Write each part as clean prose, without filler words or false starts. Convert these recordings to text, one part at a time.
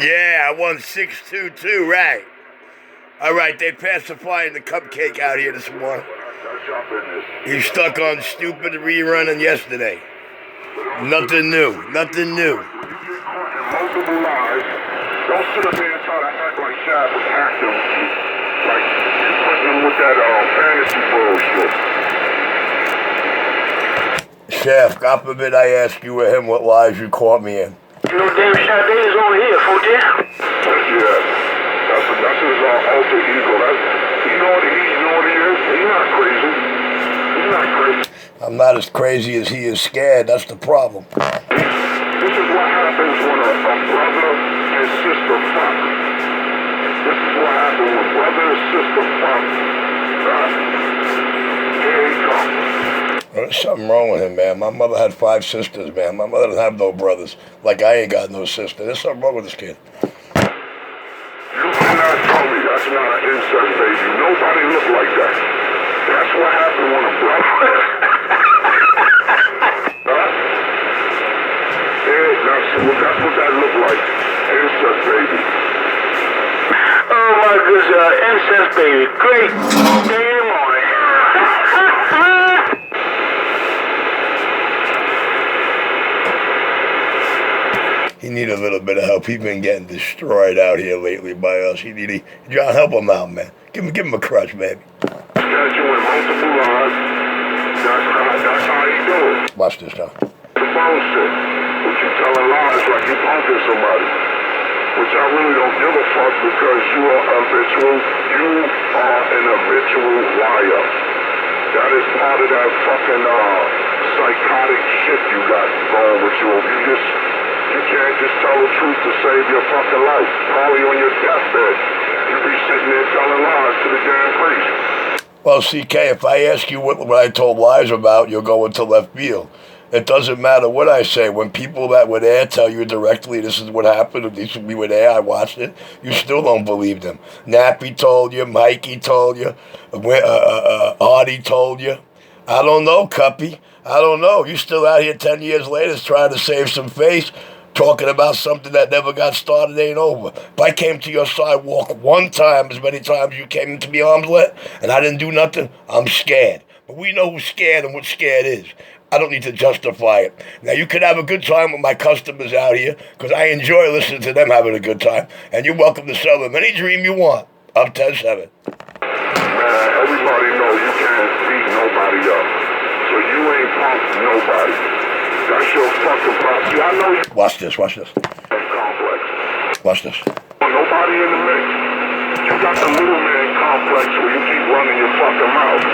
Yeah, I won 6-2-2, right. All right, they pacifying the cupcake out here this morning. He's stuck on stupid rerunning yesterday. Nothing new. Nothing new. Multiple lies. Don't sit up here and try to act like Shaq was acting. Like you putting him with that fantasy bullshit. Chef, God forbid I ask you or him what lies you caught me in. You know, damn Shaq is over here, for there. Yeah. That's his alter ego. You know what he is? He's not crazy. He's not crazy. I'm not as crazy as he is scared. That's the problem. This is what happens when a brother and sister fuck. This is what happens when brother and sister fuck. Here he comes. There's something wrong with him, man. My mother had 5 sisters, man. My mother doesn't have no brothers. Like I ain't got no sister. There's something wrong with this kid. You cannot tell me that's not an incest baby. Nobody look like that. That's what happened when a brother... That's what that looked like. Incest baby. Oh my goodness, incest baby. Great damn morning. He need a little bit of help. He's been getting destroyed out here lately by us. John, help him out, man. Give him a crush, baby. Got you in multiple lies. That's how he do it. Watch this, John. The bullshit. But you telling lies like you punking somebody. Which I really don't give a fuck because you are habitual. You are an habitual liar. That is part of that fucking psychotic shit you got going with you. You can't just tell the truth to save your fucking life. Probably on your deathbed. You be sitting there telling lies to the damn priest. Well, CK, if I ask you what I told lies about, you'll go into left field. It doesn't matter what I say. When people that were there tell you directly this is what happened, or we were there, I watched it, you still don't believe them. Nappy told you, Mikey told you, Artie told you. I don't know, Cuppy. I don't know. You still out here 10 years later trying to save some face, talking about something that never got started ain't over. If I came to your sidewalk one time, as many times you came into my arm's length, and I didn't do nothing, I'm scared. But we know who's scared and what scared is. I don't need to justify it. Now, you could have a good time with my customers out here, because I enjoy listening to them having a good time, and you're welcome to sell them any dream you want. Up 10-7. Man, everybody know you can't beat nobody up. So you ain't punked nobody. That's your fucking problem. I know you... Watch this. Complex. Watch this. Nobody in the mix. You got the little man complex where you keep running your fucking mouth.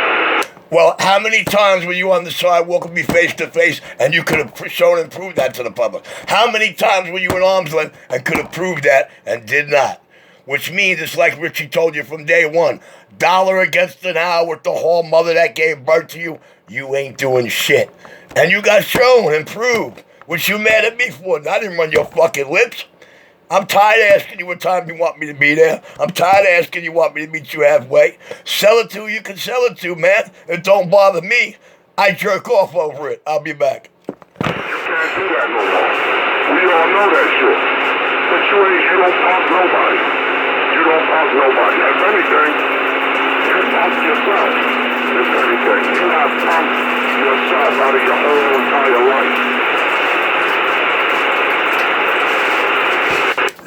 Well, how many times were you on the sidewalk with me face to face and you could have shown and proved that to the public? How many times were you in arm's length and could have proved that and did not? Which means it's like Richie told you from day one. Dollar against an hour with the whole mother that gave birth to you, you ain't doing shit. And you got shown and proved, which you mad at me for. I didn't run your fucking lips. I'm tired of asking you what time you want me to be there. I'm tired of asking you want me to meet you halfway. Sell it to who you can sell it to, man. It don't bother me. I jerk off over it. I'll be back. You can't do that no more. We all know that shit. But you don't punk nobody. You don't punk nobody. If anything, you punk yourself. If anything, you have punked yourself out of your whole entire life.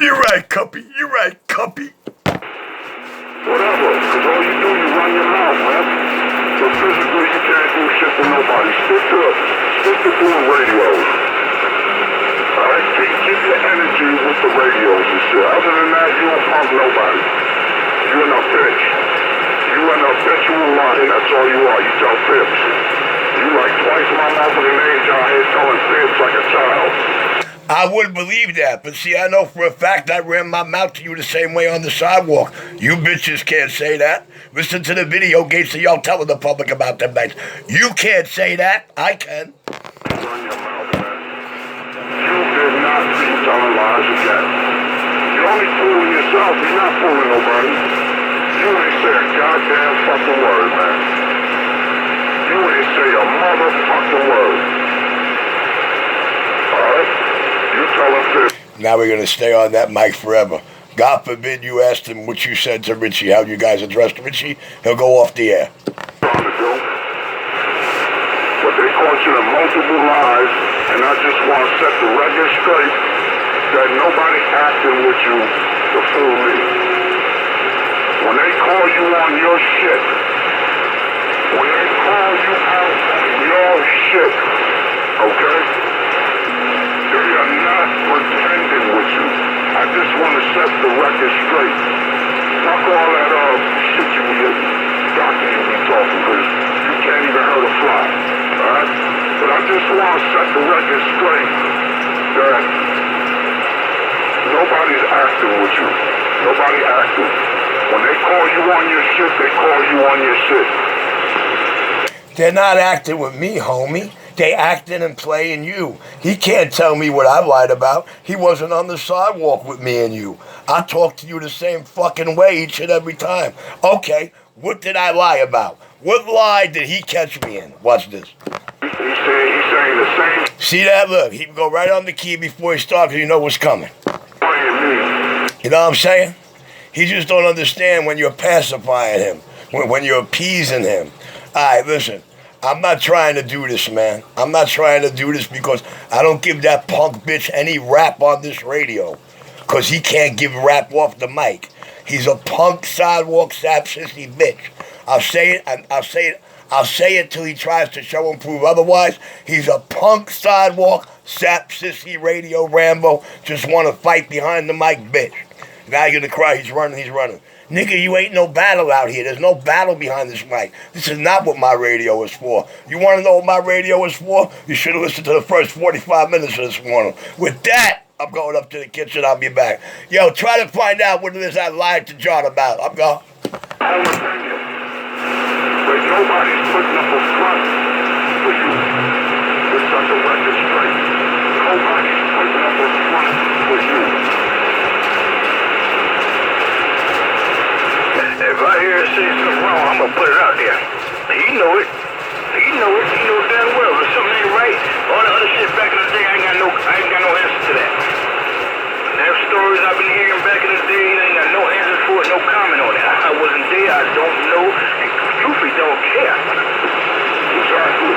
You're right, Cuppy. Whatever, because all you do, you run your mouth, man. So physically, you can't do shit to nobody. Stick to doing radios. Alright, keep your energy with the radios and shit. Other than that, you don't punk nobody. You're an bitch. You an habitual liar, that's all you are. You tell fibs. You like twice my mother in age out here telling fibs like a child. I wouldn't believe that, but see, I know for a fact I ran my mouth to you the same way on the sidewalk. You bitches can't say that. Listen to the video gates of y'all telling the public about them nights. You can't say that. I can. Run your mouth, man. You did not be telling lies again. You're only fooling yourself. You're not fooling nobody. You ain't say a goddamn fucking word, man. You ain't say a motherfucking word. Alright? You tell him this. Now we're going to stay on that mic forever. God forbid you asked him what you said to Richie, how you guys addressed Richie. He'll go off the air. But they caught you in multiple lies, and I just want to set the record straight that nobody acting with you to fool me. When they call you on your shit, when they call you out on your shit, okay? They are not pretending with you. I just want to set the record straight. Fuck all that shit you be doctor you be talking, because you can't even hurt a fly. Alright? But I just want to set the record straight that nobody's acting with you. Nobody acting. When they call you on your shit, they call you on your shit. They're not acting with me, homie. They acting and playing you. He can't tell me what I lied about. He wasn't on the sidewalk with me and you. I talk to you the same fucking way each and every time. Okay, what did I lie about? What lie did he catch me in? Watch this. He's saying the same. See that? Look, he can go right on the key before he starts because you know what's coming. You know what I'm saying? He just don't understand when you're pacifying him, when you're appeasing him. All right, listen. I'm not trying to do this, man. I'm not trying to do this because I don't give that punk bitch any rap on this radio. Because he can't give rap off the mic. He's a punk sidewalk sap sissy bitch. I'll say it till he tries to show and prove otherwise. He's a punk sidewalk sap sissy radio Rambo. Just want to fight behind the mic bitch. Now you're gonna cry, he's running. Nigga, you ain't no battle out here. There's no battle behind this mic. This is not what my radio is for. You want to know what my radio is for? You should have listened to the first 45 minutes of this morning. With that, I'm going up to the kitchen. I'll be back. Yo, try to find out what it is I lied to John about. I'm going. But nobody's putting up a front for you. It's such a record straight. Nobody's putting up a front for you. If I hear her say something wrong, I'm gonna put it out there. He know it. He know damn well. If something ain't right, all the other shit back in the day, I ain't got no answer to that. Them stories I've been hearing back in the day, I ain't got no answer for it, no comment on it. I wasn't there, I don't know, and truthfully don't care. Exactly.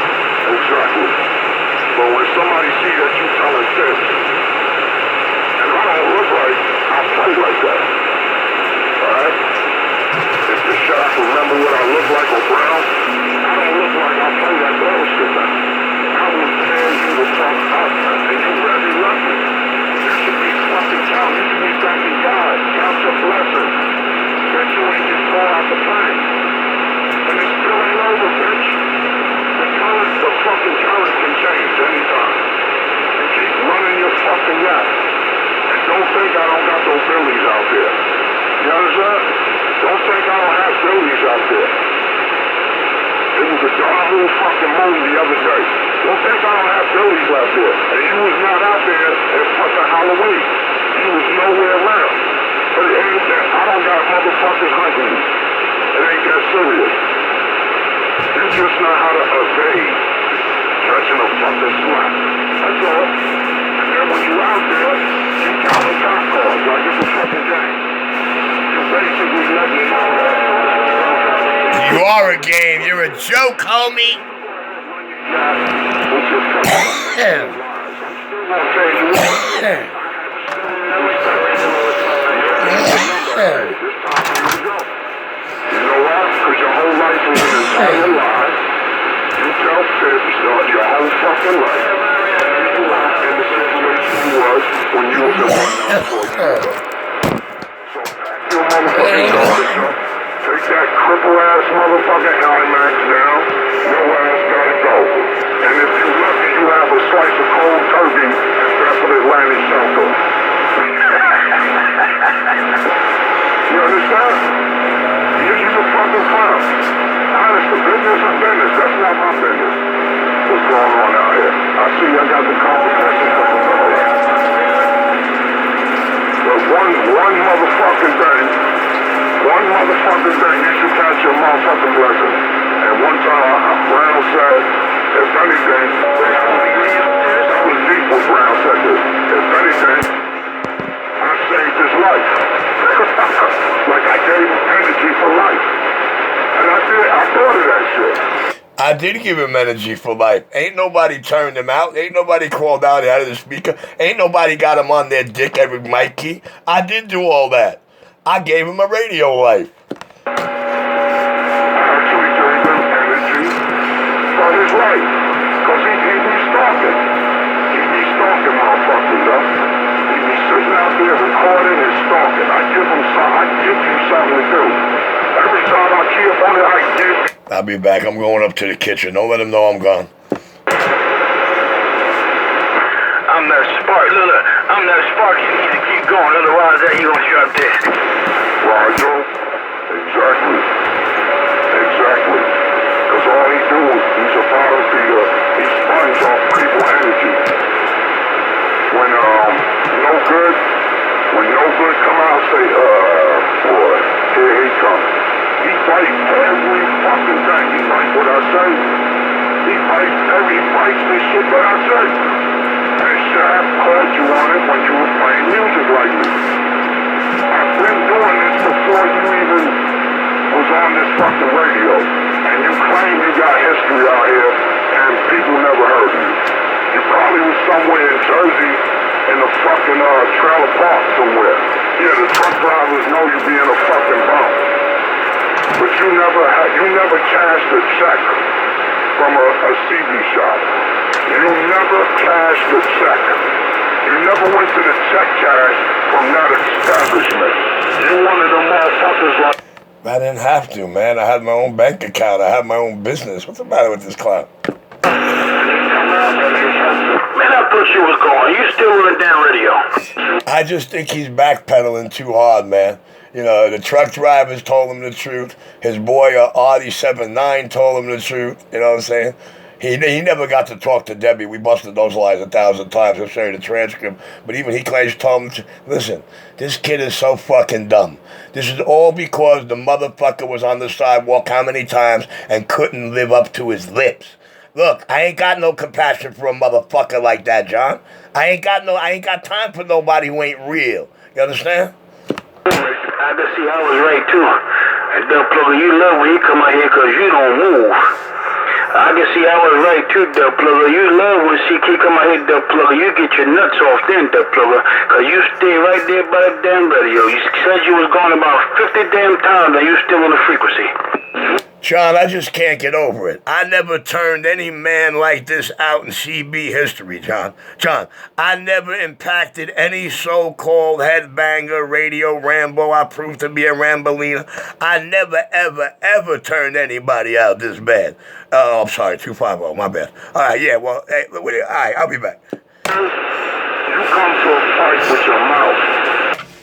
But when somebody see that you telling tips, and I don't look like I play like that. Alright? If the shop remember what I look like or brown, I don't look like I play that bullshit now. I will tell you to talk up, and you very lucky. You should be fucking count. You should be thanking God. Count your blessings. That you ain't get thrown out the plane. And it still ain't over, bitch. The fucking current can change anytime. And keep running your fucking rap. And don't think I don't got those Billies out there. You understand? Don't think I don't have Billies out there. It was a darn little fucking moon the other day. Don't think I don't have Billies out there. And you was not out there at fucking Halloween. You was nowhere around. But it ain't that. I don't got motherfuckers hunting you. It ain't that serious. You just know how to evade catching a fucking slap. That's all. And then when you out there, you counting cop cars like it's a fucking game. You basically let me know that. You are a game. You're a joke, homie. What's your fucking lies? I'm still gonna tell you what. This time for you to go. You know why? Because your whole life was an entire lie. You tell fibs your whole fucking life. You out in the situation you was when you was a one for a year. So pack your motherfucking garbage up. Take that cripple-ass motherfucking Halimax down. Your ass gotta go. And if you lucky, you have a slice of cold turkey instead of Atlantic shelter. You understand? You're a fucking clown. Honest, the business is business. That's not my business. What's going on out here? I see I got the competition coming from here. But one motherfucking thing, you should catch your motherfucking blessing. And one time, Brown said, if anything, that was deep what Brown said this. If anything, of that shit. I did give him energy for life. Ain't nobody turned him out. Ain't nobody crawled out of the speaker. Ain't nobody got him on their dick every mic key. I did do all that. I gave him a radio life. Actually gave him energy for his life. Because he be stalking. He be stalking motherfuckers, huh? He be sitting out there recording and stalking. I give you something to do. Every time I key up on it, I give. I'll be back. I'm going up to the kitchen. Don't let him know I'm gone. I'm that spark. Look, I'm that spark. You need to keep going. Otherwise, you gonna drop dead. Roger. Exactly. Because all he do is he's a bottom feeder. He sponges off people energy. When no good come out, say, boy, here he comes. He bites every fucking thing. He bites what I say. He bites the shit that I say. And Shaq called you on it when you were playing music like me. I've been doing this before you even was on this fucking radio. And you claim you got history out here and people never heard of you. You probably was somewhere in Jersey in a fucking trailer park somewhere. Yeah, the truck drivers know you be in a fucking bump. But you never cashed a check from a CD shop. You never cashed a check. You never went to the check cash from that establishment. You one of them motherfuckers like... I didn't have to, man. I had my own bank account. I had my own business. What's the matter with this clown? Man, I thought you was going. You still on the damn radio. I just think he's backpedaling too hard, man. You know, the truck drivers told him the truth. His boy, Artie79, told him the truth. You know what I'm saying? He never got to talk to Debbie. We busted those lies 1,000 times. I'll show you the transcript. But even he claims told him, listen, this kid is so fucking dumb. This is all because the motherfucker was on the sidewalk how many times and couldn't live up to his lips. Look, I ain't got no compassion for a motherfucker like that, John. I ain't got time for nobody who ain't real. You understand? I can see I was right too. And Del Plugger, you love when he come out here because you don't move. I can see I was right too, Del Plugger. You love when CK come out here, Del Plugger. You get your nuts off then, Del Plugger, because you stay right there by the damn radio. You said you was gone about 50 damn times and you still on the frequency. John, I just can't get over it. I never turned any man like this out in CB history, John. John, I never impacted any so-called headbanger, radio Rambo. I proved to be a Rambolina. I never, ever, ever turned anybody out this bad. Oh, I'm sorry, 250, my bad. All right, yeah, well, hey, all right, I'll be back. You come to a fight with your mouth.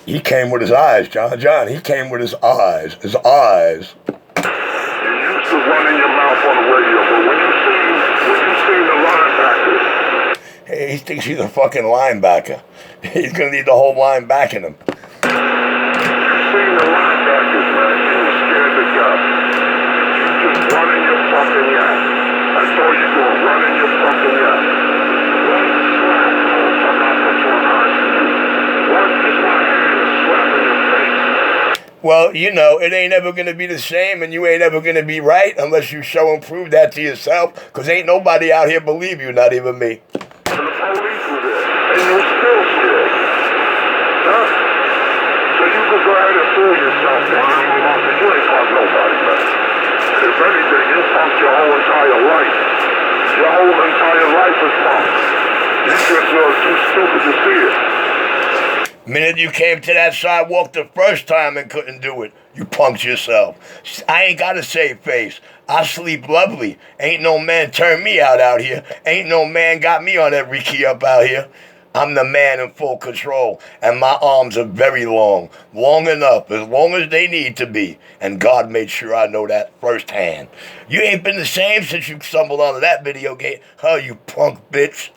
He came with his eyes, John. John, he came with his eyes. His eyes. To run in your mouth on the radio, but when you see the linebackers, hey, he thinks he's a fucking linebacker. He's gonna need the whole line backing him. You seen the linebackers, man. You were scared to death. You just running your fucking yap. That's all you doing, running your fucking yap. One slap, motherfucker, I put you on ICU. One is my hand and slap in your face. Well, you know, it ain't ever going to be the same, and you ain't ever going to be right unless you show and prove that to yourself, because ain't nobody out here believe you, not even me. And the police were there, and you still scared. Huh? So you could go ahead and fool yourself, man. You ain't fucked nobody, man. If anything, you funked your whole entire life. Your whole entire life is funked. You just too stupid to see it. Minute you came to that sidewalk the first time and couldn't do it, you punked yourself. I ain't got a safe face. I sleep lovely. Ain't no man turn me out here. Ain't no man got me on every key up out here. I'm the man in full control, and my arms are very long. Long enough, as long as they need to be. And God made sure I know that firsthand. You ain't been the same since you stumbled onto that video game. Huh, you punk bitch.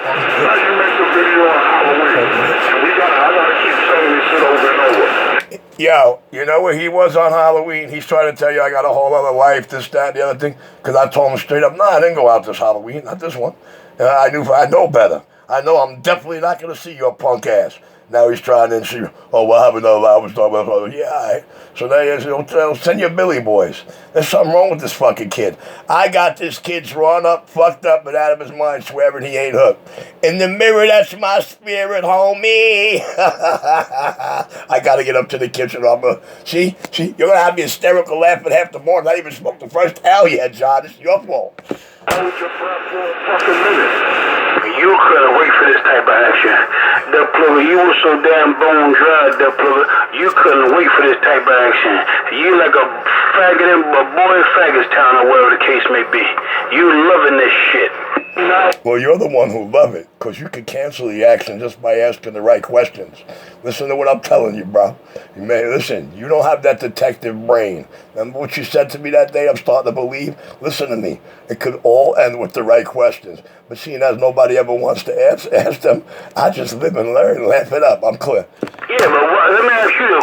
Now you make the video on Halloween, and I gotta keep saying this shit over and over. Yo, you know where he was on Halloween? He's trying to tell you I got a whole other life, this, that, the other thing. Because I told him straight up, no, I didn't go out this Halloween, not this one. I know better. I know I'm definitely not going to see your punk ass. Now he's trying to see, oh, what happened to I was talking about, yeah, all right. So now he'll send your Billy boys. There's something wrong with this fucking kid. I got this kid drawn up, fucked up, and out of his mind, swearing he ain't hooked. In the mirror, that's my spirit, homie. I got to get up to the kitchen. See, you're going to have me hysterical laughing half the morning. I didn't even smoke the first hell yet, John. It's your fault. Hold your breath for a fucking minute. You couldn't wait for this type of action. The plugger, you were so damn bone dry, the plugger, you couldn't wait for this type of action. You like a faggot in a boy in Faggots Town or whatever the case may be. You loving this shit. Well, you're the one who love it, because you can cancel the action just by asking the right questions. Listen to what I'm telling you, bro. Listen, you don't have that detective brain. Remember what you said to me that day? I'm starting to believe. Listen to me. It could all end with the right questions. But seeing as nobody ever wants to ask them, I just live and learn, laugh it up. I'm clear. Yeah, but let me ask you a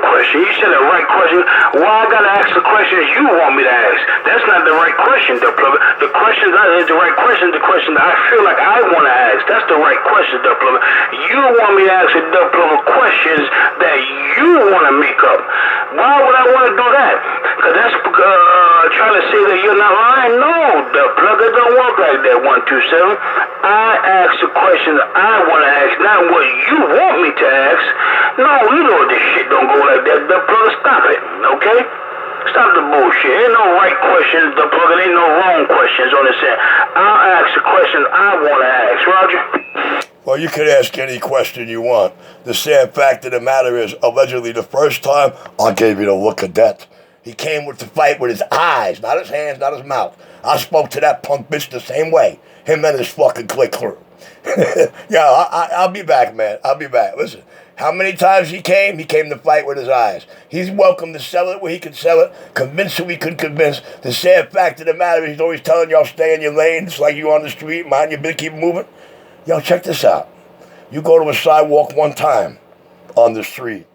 question. You said the right question. Why I gotta ask the questions you want me to ask? That's not the right question, the plugger. The questions is the right question. The question that I feel like I want to ask. That's the right question, the plugger. You want me to ask the plugger questions that you want to make up. Why would I want to do that? Because that's trying to say that you're not lying. No, the plugger don't work like that. 127. I ask the questions I want to ask, not what you want me to ask. No, you know this shit don't go like that. The plugger, stop it, okay? Stop the bullshit. Ain't no right questions, the plugger. Ain't no wrong questions on this end. I'll ask the questions I want to ask, Roger. Well, you could ask any question you want. The sad fact of the matter is, allegedly the first time, I gave you the look of death. He came with the fight with his eyes, not his hands, not his mouth. I spoke to that punk bitch the same way. Him and his fucking click crew. Yeah, I'll be back, man. I'll be back. Listen, how many times he came? He came to fight with his eyes. He's welcome to sell it where he can sell it, convince who he could convince. The sad fact of the matter is, he's always telling y'all stay in your lane. It's like you on the street, mind your business, keep moving. Yo, check this out. You go to a sidewalk one time on the street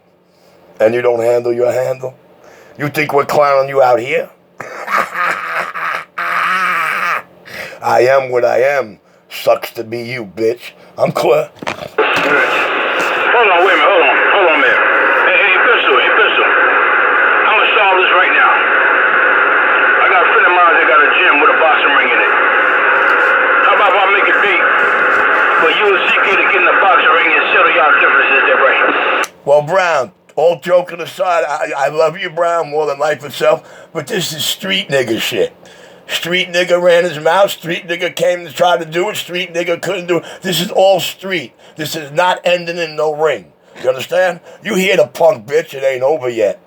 and you don't handle your handle. You think we're clowning you out here? I am what I am. Sucks to be you, bitch. I'm clear. Hold on, wait a minute, hold on a minute. Hey, pistol. I'm gonna solve this right now. I got a friend of mine that got a gym with a boxing ring in it. How about if I make a date for you and CK to get in the boxing ring and settle y'all differences there, right? Well, Brown, all joking aside, I love you, Brown, more than life itself, but this is street nigga shit. Street nigga ran his mouth. Street nigga came to try to do it. Street nigga couldn't do it. This is all street. This is not ending in no ring. You understand? You hear the punk bitch, it ain't over yet.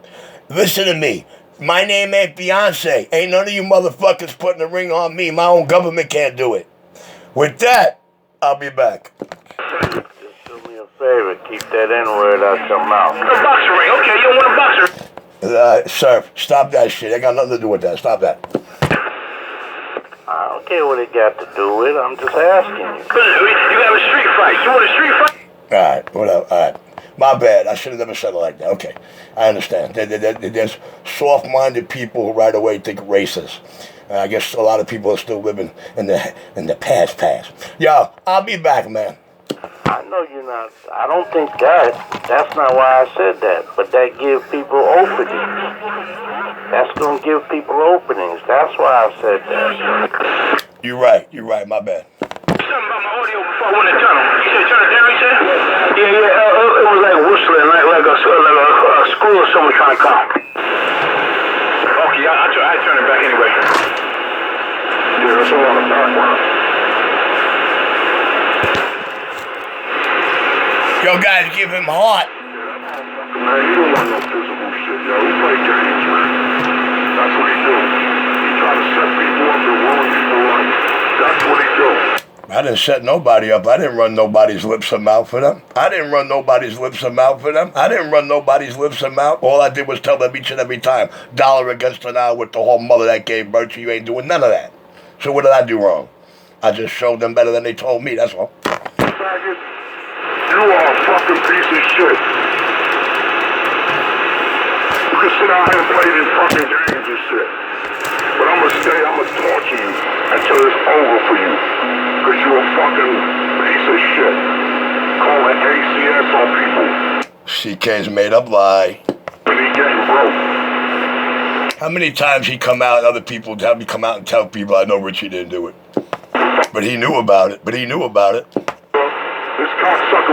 Listen to me. My name ain't Beyonce. Ain't none of you motherfuckers putting a ring on me. My own government can't do it. With that, I'll be back. Just do me a favor. Keep that N-word out your mouth. A boxing ring. Okay, you don't want a boxer. Sir, stop that shit. I got nothing to do with that. Stop that. I don't care what it got to do with. I'm just asking you. You have a street fight. You want a street fight? All right, whatever. All right. My bad. I should have never said it like that. Okay. I understand. There's soft-minded people who right away think racist. I guess a lot of people are still living in the past. Yo, I'll be back, man. I know you're not. I don't think that. That's not why I said that. But that gives people openings. That's going to give people openings. That's why I said that. You're right. My bad. Something about my audio before I went in the tunnel. You said turn it down, you said? Yeah. It was like whistling, like a school or someone trying to come. Okay, I turn it back anyway. Yeah, that's a lot of background. Yo, guys, give him heart. Man, you don't want no physical shit, yo. He play games, man. That's what he do. He try to set people up and ruin people's life. That's what he do. I didn't set nobody up. I didn't run nobody's lips and mouth for them. I didn't run nobody's lips and mouth. All I did was tell them each and every time, dollar against an hour with the whole mother that gave birth to you. Ain't doing none of that. So what did I do wrong? I just showed them better than they told me, that's all. Faggot, you are a fucking piece of shit. You can sit out here and play these fucking games and shit. But I'm gonna torture you until it's over for you. Cause you a fucking piece of shit. Calling ACS on people. CK's made up lie. When he getting broke. How many times he come out and other people have me come out and tell people I know Richie didn't do it. But he knew about it. This cocksucker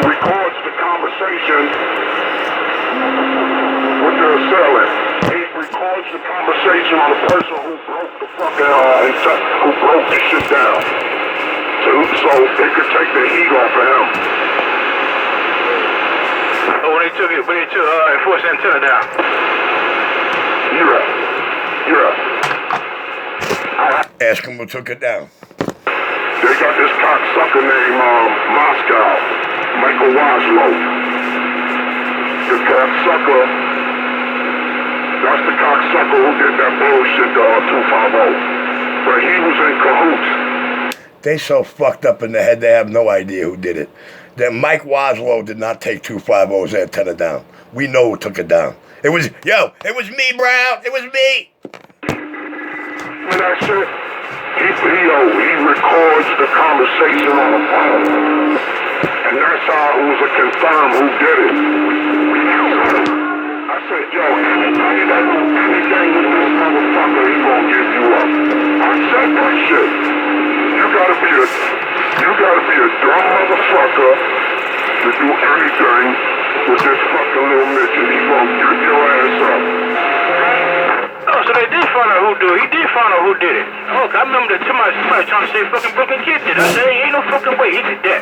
records the conversation with the assailant. He records the conversation on the person who broke the fucking who broke the shit down. So they could take the heat off of him. Oh, when they took enforce antenna down. Yeah. Ask him who took it down. They got this cocksucker named Moscow, Michael Waslow. The cocksucker, that's the cocksucker who did that bullshit to 250. But he was in cahoots. They so fucked up in the head they have no idea who did it. That Mike Waslow did not take 250's antenna down. We know who took it down. It was me, Brown. It was me. And that shit, he records the conversation on the phone. And that's how it was a confirm who did it. I said, yo, anybody that do anything with this motherfucker, he gonna give you up. I said that shit. You gotta be a dumb motherfucker to do anything with this fucking little midget. He gonna get your ass up. Oh, so they did find out who did it. He did find out who did it. Oh, I remember that somebody trying to say fucking Brooklyn Kid did it. I said, ain't no fucking way he did that.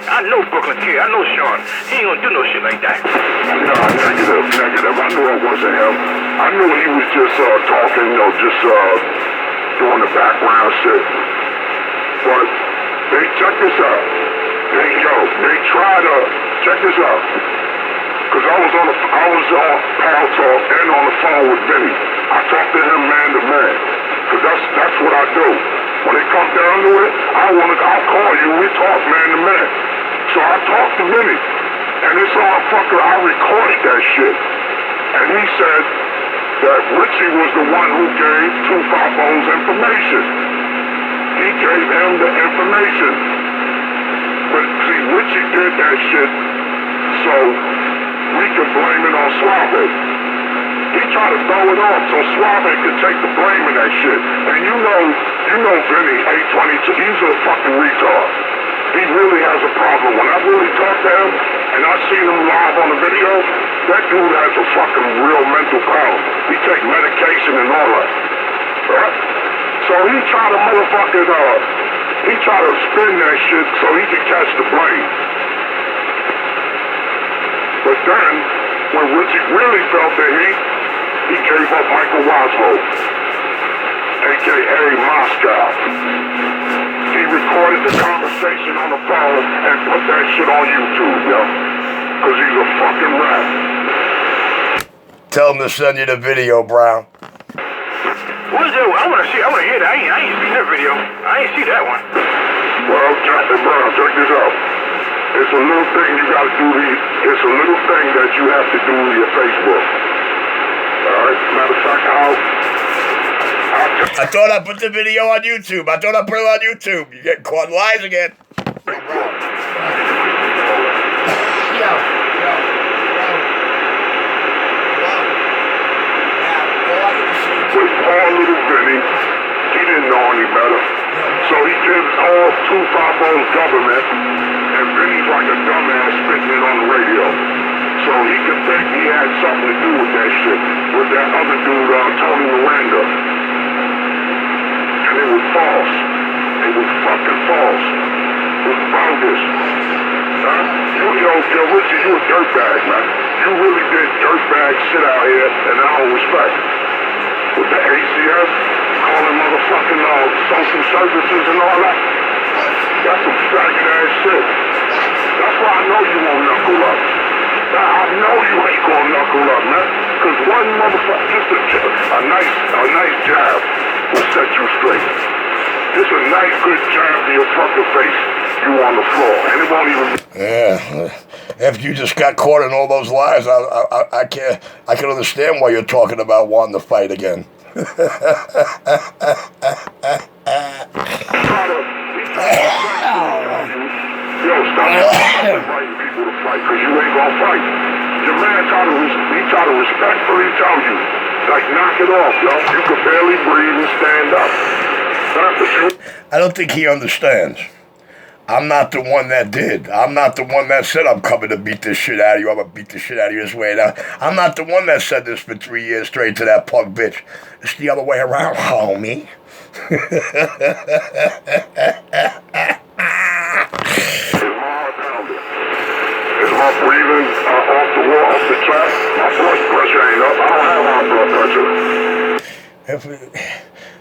I know Brooklyn Kid. I know Sean. He ain't gonna do no shit like that. No, negative. I knew it wasn't him. I knew he was just talking, doing the background shit. But they check this out. They try to check this out. Cause I was on Pal Talk and on the phone with Vinny. I talked to him man to man. Cause that's what I do. When it comes down to it, I'll call you. We talk man to man. So I talked to Vinny, and this motherfucker, I recorded that shit. And he said that Richie was the one who gave 250's information. He gave him the information. But see, Richie did that shit so we could blame it on Suave. He tried to throw it off so Suave could take the blame of that shit. And you know Vinny, 822, he's a fucking retard. He really has a problem. When I really talked to him, and I seen him live on the video, that dude has a fucking real mental problem. He take medication and all that. Right? So he tried to he tried to spin that shit so he could catch the blame. But then, when Richie really felt the heat, he gave up Michael Waslow, a.k.a. Moscow. He recorded the conversation on the phone and put that shit on YouTube, yo. Cause he's a fucking rat. Tell him to send you the video, Brown. What is that? I wanna hear that. I ain't seen that video. I ain't see that one. Well, Brown, check this out. It's a little thing you gotta do it's a little thing that you have to do to your Facebook. Alright? Matter of fact, I thought I put the video on YouTube. You get caught in lies again. With poor little Vinny, he didn't know any better. So he gives all 250's government, and Vinny's like a dumbass spitting it on the radio. So he could think he had something to do with that shit, with that other dude, Tony Miranda. And it was false. It was fucking false. It was bogus. Yo, Richie, you a dirtbag, man. You really did dirtbag shit out here, and I don't respect. With the ACS, calling motherfucking social services and all that. That's some faggot ass shit. That's why I know you won't knuckle up. I know you ain't gonna knuckle up, man. Cause one motherfucker, just a nice jab will set you straight. Just a nice good jab to your fucking face. You on the floor, and it won't even. Yeah. After you just got caught in all those lies, I can understand why you're talking about wanting to fight again. Yo, stop inviting people to fight, because you ain't gonna fight. Your man try to respectfully tell you, like, knock it off, yo. You can barely breathe and stand up. That's what you... I don't think he understands. I'm not the one that did. I'm not the one that said I'm coming to beat this shit out of you. I'm going to beat the shit out of you this way. Now, I'm not the one that said this for 3 years straight to that punk bitch. It's the other way around, homie. Is my breathing off the wall, off the track? My blood pressure ain't up. I don't have high blood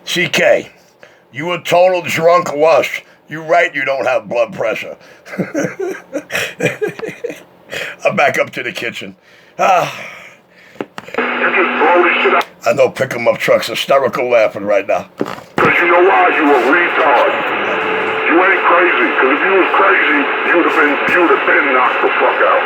pressure. CK, you a total drunk lush. You right, you don't have blood pressure. I'm back up to the kitchen. You just blow this shit out. I know pick-em-up truck's hysterical laughing right now. Because you know why? You a retard. You ain't crazy. Because if you was crazy, you would have been knocked the fuck out.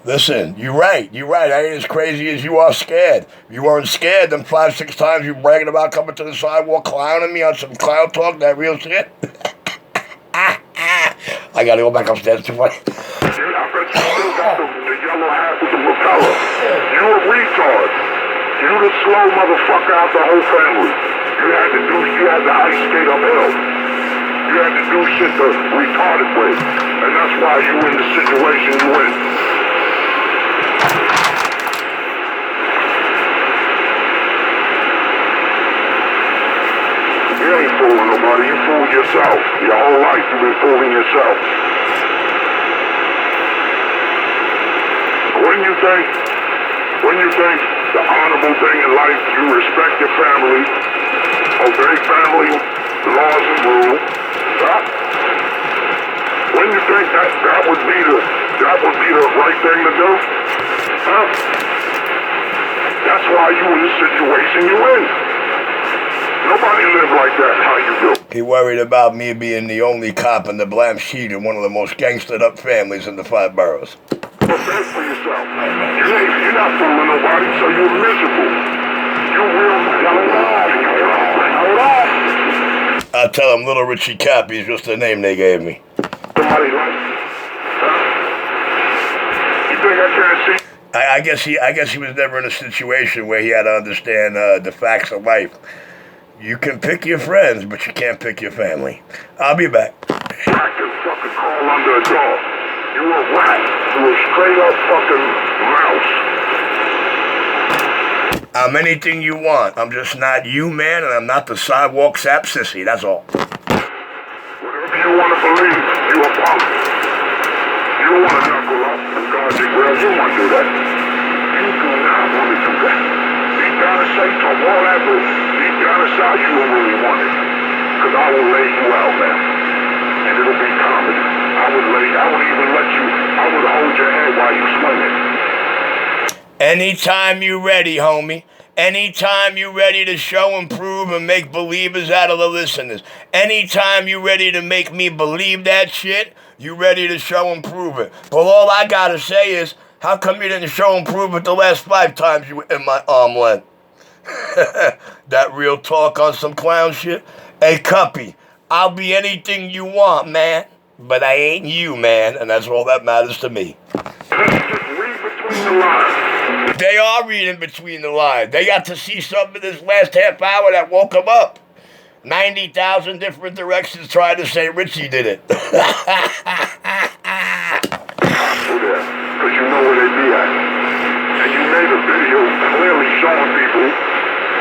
Listen, you're right. I ain't as crazy as you are scared. If you weren't scared, them 5-6 times you bragging about coming to the sidewalk, clowning me on some clown talk, that real shit. I gotta go back upstairs too funny. I bet you still got the yellow hat with the propeller. You a retard. You the slow motherfucker out the whole family. You had to ice skate uphill. You had to do shit the retarded way. And that's why you in the situation you in. You ain't fooling nobody, you fooled yourself. Your whole life you've been fooling yourself. When you think the honorable thing in life, you respect your family, obey family laws and rules, when you think that would be the right thing to do, that's why you in the situation you in. Nobody live like that, how you do. He worried about me being the only cop in the black sheet in one of the most gangstered up families in the 5 boroughs. Prepare for yourself. You're not fooling nobody, so you're miserable. You will I'll tell him Little Richie Cappy is just the name they gave me. Somebody like, you think I can't see? I guess he was never in a situation where he had to understand the facts of life. You can pick your friends, but you can't pick your family. I'll be back. I can fucking crawl under a door. You a rat. You a straight up fucking mouse. I'm anything you want. I'm just not you, man, and I'm not the sidewalk sap sissy. That's all. Whatever you want to believe, you a punk. You want to knuckle up and guard your girl. You want to do that. You do not want to do that. Deep down inside, talk all that, but deep down inside, you don't really want it. Because I will lay you out, man. And it'll be comedy. I would hold your head while you swinging. Anytime you ready, homie. Anytime you ready to show and prove and make believers out of the listeners. Anytime you ready to make me believe that shit, you ready to show and prove it. But all I gotta say is, how come you didn't show and prove it the last 5 times you were in my arm length? That real talk on some clown shit? Hey, Cuppy, I'll be anything you want, man. But I ain't you, man, and that's all that matters to me. Just read between the lines. They are reading between the lines. They got to see something this last half hour that woke them up. 90,000 different directions trying to say Richie did it. Because you know where they be at. And you made a video clearly showing people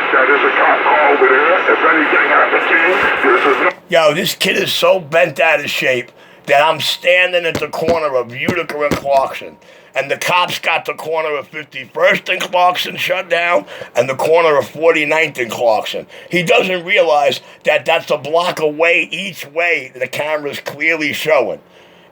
that there's a cop car over there. If anything happens to you, this is no... Yo, this kid is so bent out of shape that I'm standing at the corner of Utica and Clarkson. And the cops got the corner of 51st and Clarkson shut down and the corner of 49th and Clarkson. He doesn't realize that that's a block away each way the camera's clearly showing.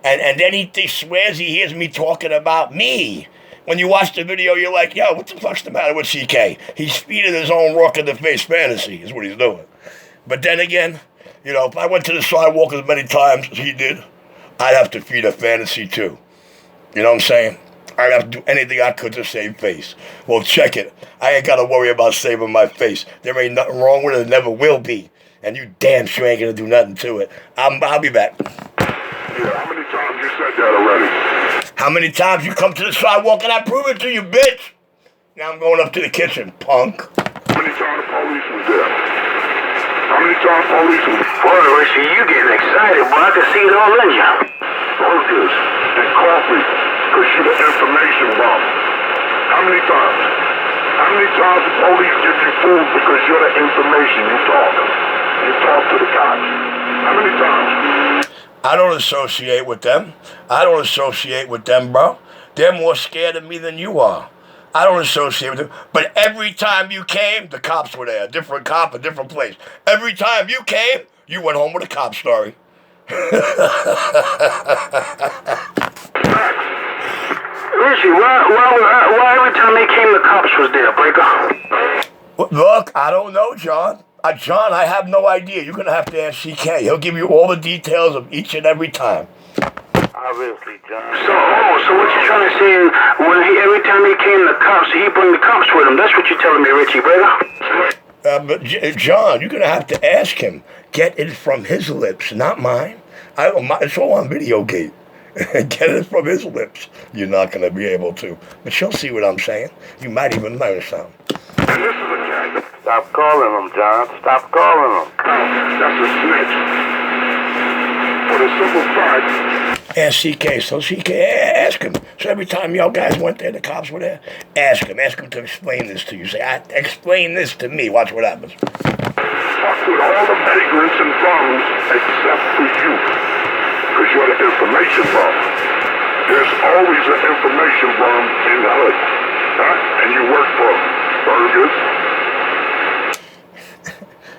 And then he swears he hears me talking about me. When you watch the video, you're like, yo, what the fuck's the matter with CK? He's feeding his own rock-in-the-face fantasy is what he's doing. But then again, you know, if I went to the sidewalk as many times as he did, I'd have to feed a fantasy too. You know what I'm saying? I'd have to do anything I could to save face. Well, check it. I ain't got to worry about saving my face. There ain't nothing wrong with it. There never will be. And you damn sure ain't going to do nothing to it. I'll be back. Yeah, how many times you said that already? How many times you come to the sidewalk and I prove it to you, bitch? Now I'm going up to the kitchen, punk. How many times the police was there? How many times police was there? Boy, Richie, you getting excited, boy. I can see it all in you. Burgers and coffee, because you're the information bomb. How many times? How many times the police give you food because you're the information? You talk. You talk to the cops. How many times? I don't associate with them. I don't associate with them, bro. They're more scared of me than you are. I don't associate with them. But every time you came, the cops were there. A different cop, a different place. Every time you came, you went home with a cop story. Richie, why every time they came, the cops was there, Breaker? Look, I don't know, John. John, I have no idea. You're going to have to ask C.K. He'll give you all the details of each and every time. Obviously, John. So what you trying to say is, every time he came, the cops, he bring the cops with him. That's what you're telling me, Richie, Breaker? But John, you're going to have to ask him. Get it from his lips, not mine. It's all on videogate. Get it from his lips. You're not going to be able to. But you'll see what I'm saying. You might even learn something. And this is a guy. Stop calling him, John. Stop calling him. That's a snitch. For the simple fact. Ask CK. So CK, ask him. So every time y'all guys went there, the cops were there, ask him. Ask him to explain this to you. Say, explain this to me. Watch what happens. Fuck with all the vagrants and bums except for you. Because you're the information bomb. There's always an information bomb in the hood. Huh? And you work for burgers.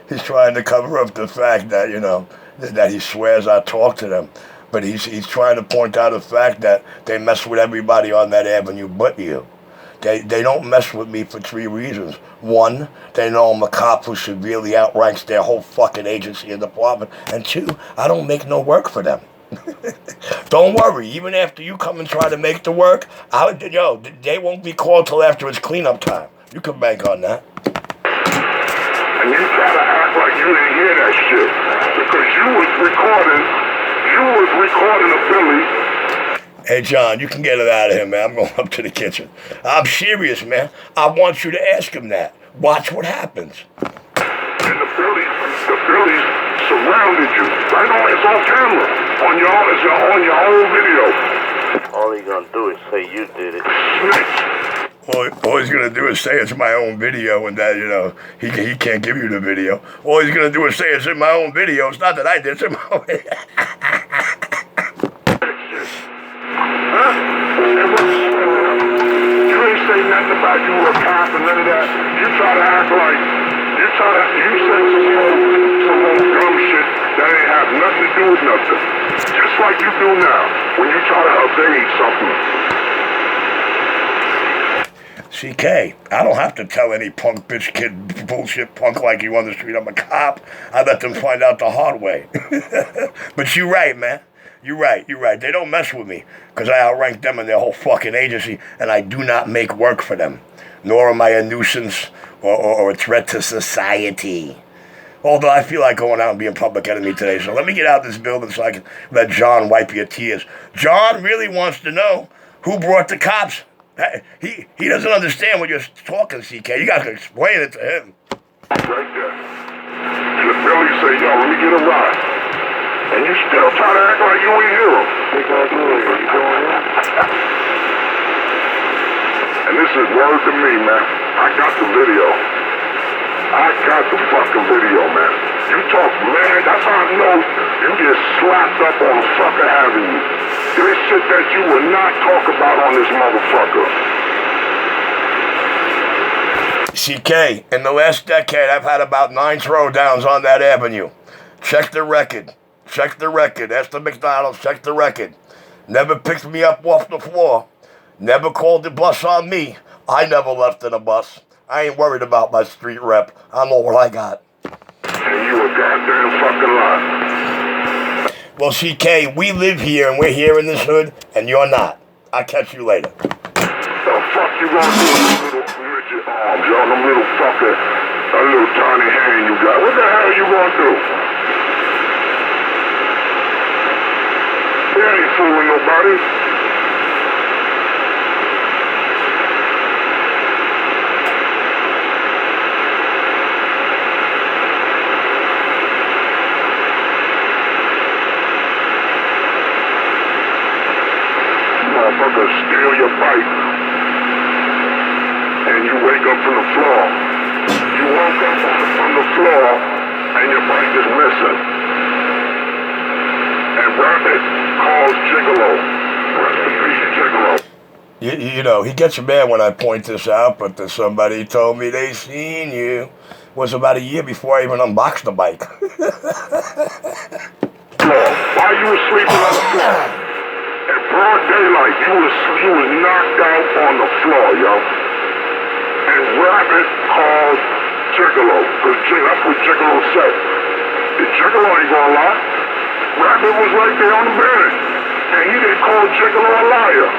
He's trying to cover up the fact that, that he swears I talk to them. But he's trying to point out the fact that they mess with everybody on that avenue but you. They don't mess with me for 3 reasons. 1, they know I'm a cop who severely outranks their whole fucking agency and department. And 2, I don't make no work for them. Don't worry, even after you come and try to make the work, they won't be called till after it's cleanup time. You can bank on that. And you try to act like you didn't hear that shit. Because you was recording a Billy. Hey, John, you can get it out of him, man. I'm going up to the kitchen. I'm serious, man. I want you to ask him that. Watch what happens. And the Billies surrounded you. Right on, it's on camera. On your whole video. All he's gonna do is say you did it. Snitch. All he's going to do is say it's my own video and that, he can't give you the video. All he's going to do is say it's in my own video. It's not that I did, it's in my own video. Huh? You ain't say nothing about you were a cop and none of that. You try to act like, you said some old dumb shit that ain't have nothing to do with nothing. Just like you do now, when you try to evade something. CK, I don't have to tell any punk bitch kid bullshit punk like you on the street I'm a cop. I let them find out the hard way. But you're right, man. You're right. They don't mess with me because I outrank them in their whole fucking agency and I do not make work for them. Nor am I a nuisance or a threat to society. Although I feel like going out and being public enemy today. So let me get out of this building so I can let John wipe your tears. John really wants to know who brought the cops. He doesn't understand what you're talking, CK. You got to explain it to him. Right there. And the Billy say, yo, let me get a ride. And you still try to act like you ain't hear him. And this is word to me, man. I got the video. I got the fucking video, man. You talk, man, that's how I know you get slapped up on a fucker avenue. There's shit that you would not talk about on this motherfucker. CK, in the last decade, I've had about 9 throwdowns on that avenue. Check the record. Ask the McDonald's, check the record. Never picked me up off the floor. Never called the bus on me. I never left in a bus. I ain't worried about my street rep. I know what I got. And you a goddamn fucking lie. Well, CK, we live here and we're here in this hood, and you're not. I'll catch you later. fuck you gonna do with them little midget arms, yo? Them little fucking, that little tiny hand you got. What the hell you gonna do? They ain't fooling nobody. Motherfuckers steal your bike and you wake up from the floor. You woke up on the floor and your bike is missing. And Rabbit calls Gigolo. Rest in peace, Gigolo. You know, he gets mad when I point this out, but somebody told me they seen you. Was about a year before I even unboxed the bike. While you were sleeping on the floor, in broad daylight, you was knocked out on the floor, yo. And Rabbit called Gigolo, because that's what Gigolo said. The Gigolo ain't gonna lie. Rabbit was right there on the bed, and he didn't call Gigolo a liar.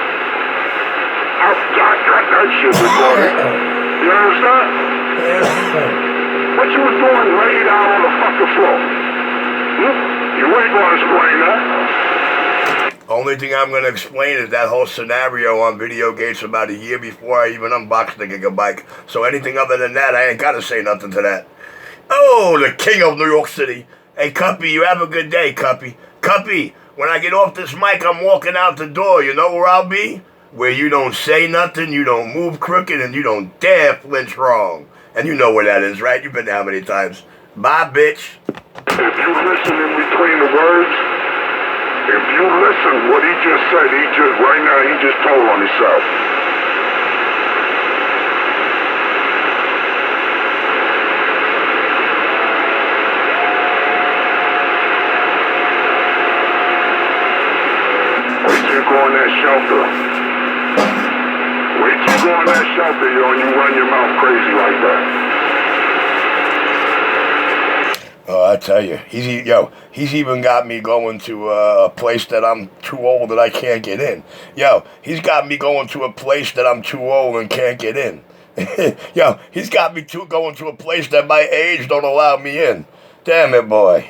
I got that shit recorded. You understand? What you was doing laid out on the fucking floor? You ain't gonna explain that. Only thing I'm going to explain is that whole scenario on Video Gates about a year before I even unboxed the Gigabike. So anything other than that, I ain't got to say nothing to that. Oh, the king of New York City. Hey, Cuppy, you have a good day, Cuppy. Cuppy, when I get off this mic, I'm walking out the door. You know where I'll be? Where you don't say nothing, you don't move crooked, and you don't dare flinch wrong. And you know where that is, right? You've been there how many times? Bye, bitch. If you listen in between the words, if you listen what he just said, right now, he just told on himself. Wait till you go in that shelter. Wait till you go in that shelter, yo, and you run your mouth crazy like that. Oh, I tell you, he's even got me going to a place that I'm too old that I can't get in. Yo, he's got me going to a place that I'm too old and can't get in. Yo, he's got me going to a place that my age don't allow me in. Damn it, boy.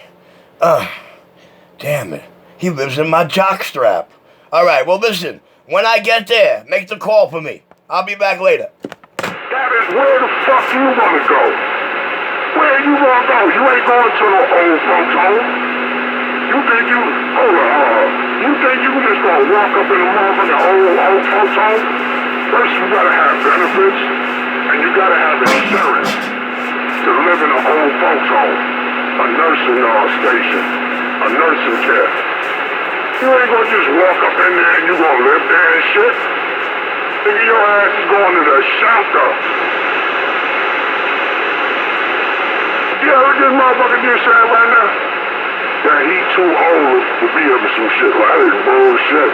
Damn it. He lives in my jockstrap. All right, well, listen. When I get there, make the call for me. I'll be back later. That is where the fuck you wanna go. Where you gonna go? You ain't going to no old folks home. You think you just gonna walk up in the motherfucking old folks home? First you gotta have benefits, and you gotta have insurance to live in an old folks home, a nursing station, a nursing care. You ain't gonna just walk up in there and you gonna live there and shit. Nigga, your ass is going to the shelter. You heard this motherfucker just saying right now? That he too old to be up with some shit. Well, that is bullshit.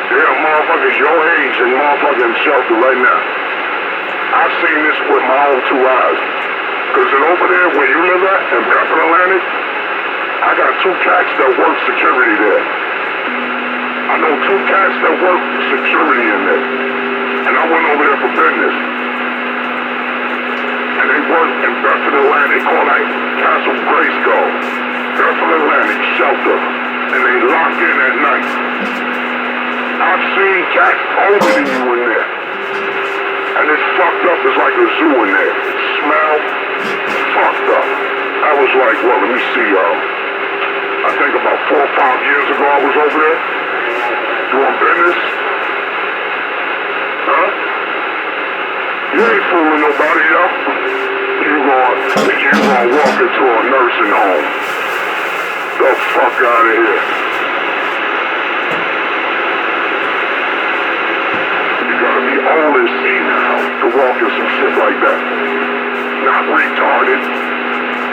There are motherfuckers your age in motherfucking shelter right now. I've seen this with my own two eyes. Cause over there where you live at, in Bethel Atlantic, I got two cats that work security there. I know two cats that work security in there. And I went over there for business. And they work in Bethel Atlantic, call that Castle Grayskull. Bethel Atlantic shelter. And they lock in at night. I've seen cats older than you in there. And it's fucked up, it's like a zoo in there. It smell fucked up. I was like, well, let me see, I think about 4 or 5 years ago I was over there doing business. Huh? You ain't fooling nobody, yo. You gonna walk into a nursing home. The fuck out of here. You gotta be old and senile to walk in some shit like that. Not retarded.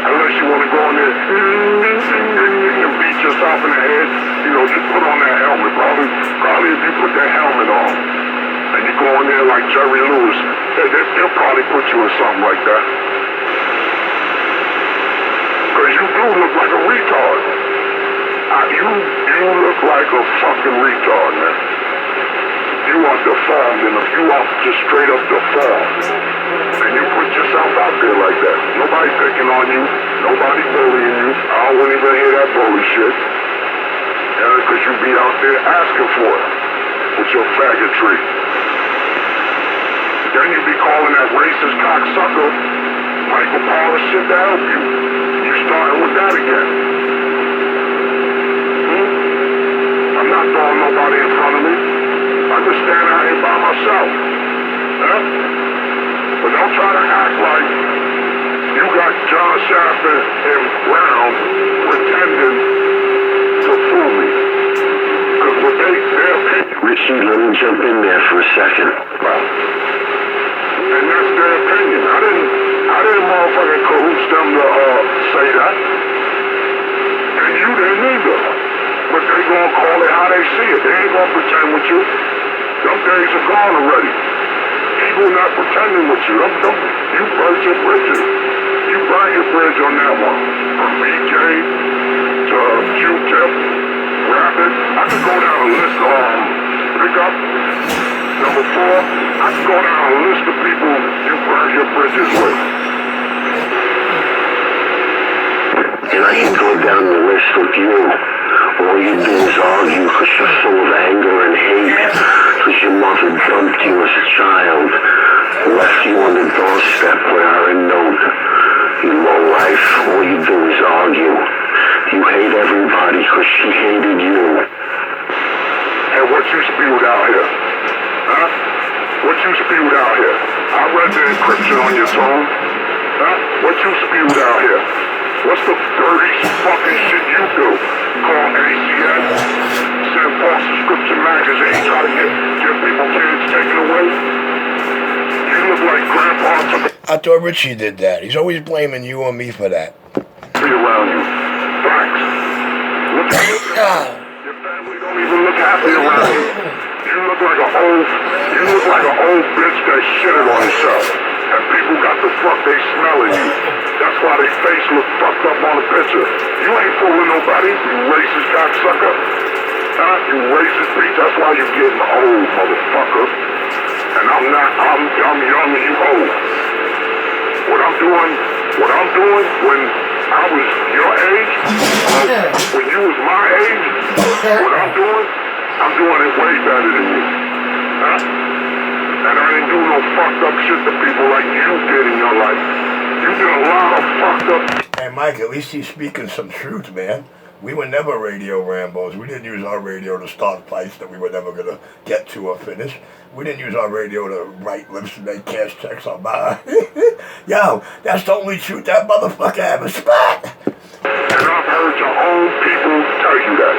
Unless you wanna go in there and beat yourself in the head, just put on that helmet. Probably if you put that helmet on and you go in there like Jerry Lewis, they'll probably put you in something like that. Cause you do look like a retard. You look like a fucking retard, man. You are deformed, and you off just straight up the fall. And you put yourself out there like that. Nobody picking on you. Nobody bullying you. I wouldn't even hear that bully shit. Because you be out there asking for it with your faggotry. Then you be calling that racist cocksucker Michael Paula shit to help you. You starting with that again. I'm not throwing nobody in front of me. I just stand out here by myself. Huh? But don't try to act like you got John Shafter and Brown pretending to fool me. Because what they're opinion. Richie, let me jump in there for a second. And that's their opinion. I didn't motherfucking cahoots them to say that. And you didn't either. But they gonna call it how they see it. They ain't gonna pretend with you. Them days are gone already. People not pretending with you. You burnt your bridges. You burn your bridge on that one. From BK to Q-Tip, Rabbit. I could go down a list of pick up. Number 4, I could go down a list of people you burn your bridges with. And I can go down the list with you. All you do is argue because you're full of anger and hate. Because your mother dumped you as a child. Left you on the doorstep without a note. Your whole life, all you do is argue. You hate everybody because she hated you. And what you spewed out here? Huh? What you spewed out here? I read the encryption on your tone. Huh? What you spewed out here? What's the dirty fucking shit you do? Call ACS, send false subscription magazine, try to get people kids taken away? You look like Grandpa took I thought Richie did that. He's always blaming you or me for that. be around you. Thanks. Look at you. Your family don't even look happy around you. You look like an old bitch that shitted on herself. And people got the fuck they smelling you. That's why their face look fucked up on the picture. You ain't fooling nobody, you racist cocksucker. Huh? You racist bitch, that's why you getting old, motherfucker. And I'm not, I'm young and you old. What I'm doing when I was your age, when you was my age, what I'm doing it way better than you. Huh? And I didn't do no fucked up shit to people like you did in your life. You did a lot of fucked up. Hey, Mike, at least he's speaking some truth, man. We were never radio Rambos. We didn't use our radio to start fights that we were never going to get to or finish. We didn't use our radio to write lips and make cash checks on my... Yo, that's the only truth that motherfucker ever spat. And I've heard your own people tell you that.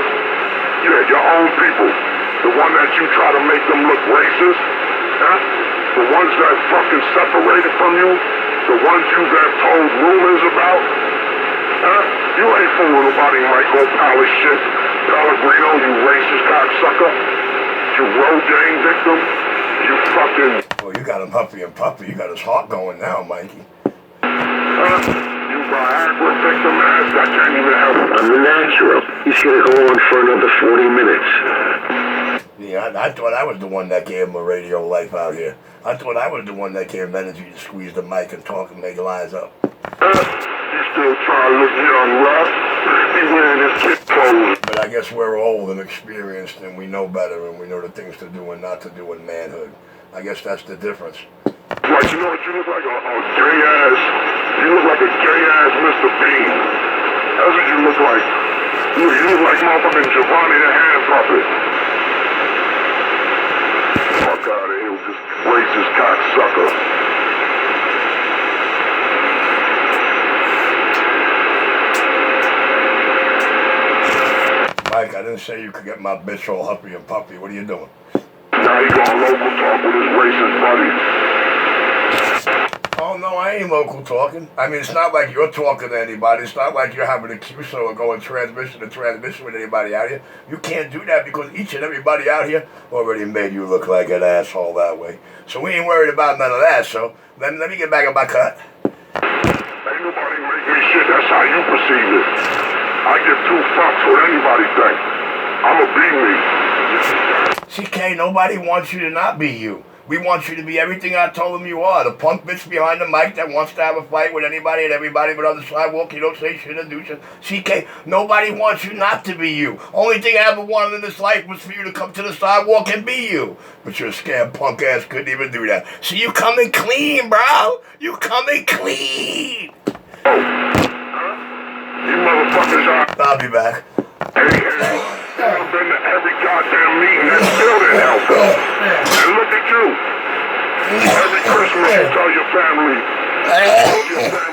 Yeah, your own people. The one that you try to make them look racist. Huh? The ones that fucking separated from you. The ones you have told rumors about. Huh? You ain't fooling nobody Michael Palace shit. Pellegrino, you racist cocksucker. You Rogaine victim. You fucking... Well, you got him huffy and puffy. You got his heart going now, Mikey. You Viagra victim ass. I can't even help it. I'm the natural. He's gonna go on for another 40 minutes. Yeah, I thought I was the one that gave him a radio life out here. I thought I was the one that gave him energy to squeeze the mic and talk and make lies up. You still trying to look young, Russ? He wearing his kid clothes. But I guess we're old and experienced and we know better and we know the things to do and not to do in manhood. I guess that's the difference. Like, you know what? You look like a gay ass. You look like a gay ass Mr. Bean. That's what you look like. You look like motherfucking Giovanni the hand puppet. Fuck out of here with this racist cocksucker. Mike, I didn't say you could get my bitch all huffy and puffy. What are you doing? Now he going local talk with his racist buddy. Oh, no, I ain't local talking. I mean, it's not like you're talking to anybody. It's not like you're having a QSO or going transmission to transmission with anybody out here. You can't do that because each and everybody out here already made you look like an asshole that way. So we ain't worried about none of that, so let me get back on my cut. Ain't nobody make me shit. That's how you perceive it. I give 2 fucks what anybody think. I'ma be me. CK, nobody wants you to not be you. We want you to be everything I told him you are. The punk bitch behind the mic that wants to have a fight with anybody and everybody, but on the sidewalk you don't say shit and do shit. CK, nobody wants you not to be you. Only thing I ever wanted in this life was for you to come to the sidewalk and be you. But your scam punk ass couldn't even do that. So you coming clean, bro. You coming clean. You motherfuckers are... I'll be back. I've been to every goddamn meeting that still didn't help them. And look at you. Every Christmas you tell your family.